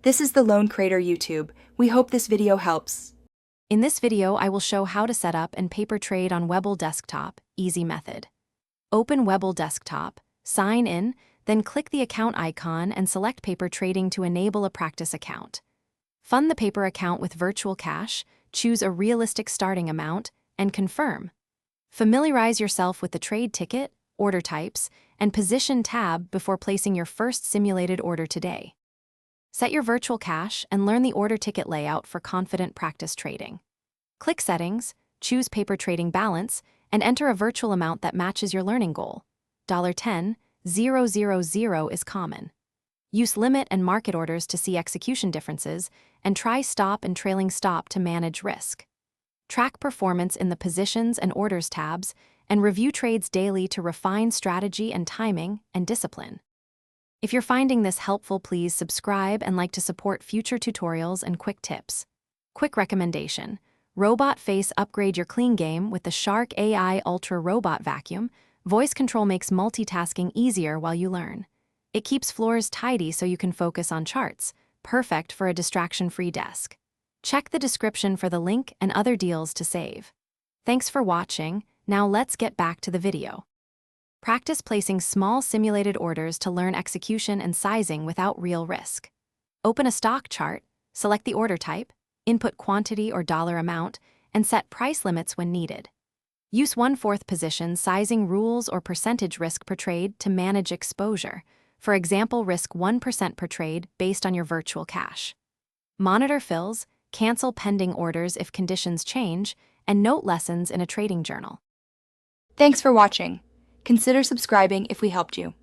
This is the Lone Creator YouTube. We hope this video helps. In this video, I will show how to set up and paper trade on Webull Desktop, easy method. Open Webull Desktop, sign in, then click the account icon and select paper trading to enable a practice account. Fund the paper account with virtual cash, choose a realistic starting amount, and confirm. Familiarize yourself with the trade ticket, order types, and position tab before placing your first simulated order today. Set your virtual cash and learn the order ticket layout for confident practice trading. Click Settings, choose Paper Trading Balance, and enter a virtual amount that matches your learning goal. $10,000 is common. Use limit and market orders to see execution differences, and try stop and trailing stop to manage risk. Track performance in the Positions and Orders tabs, and review trades daily to refine strategy and timing and discipline. If you're finding this helpful, please subscribe and like to support future tutorials and quick tips. Quick recommendation: Robot Face upgrade your clean game with the Shark AI Ultra Robot Vacuum. Voice control makes multitasking easier while you learn. It keeps floors tidy so you can focus on charts, perfect for a distraction-free desk. Check the description for the link and other deals to save. Thanks for watching. Now let's get back to the video. Practice placing small simulated orders to learn execution and sizing without real risk. Open a stock chart, select the order type, input quantity or dollar amount, and set price limits when needed. Use 1/4 position sizing rules or percentage risk per trade to manage exposure. For example, risk 1% per trade based on your virtual cash. Monitor fills, cancel pending orders if conditions change, and note lessons in a trading journal. Thanks for watching. Consider subscribing if we helped you.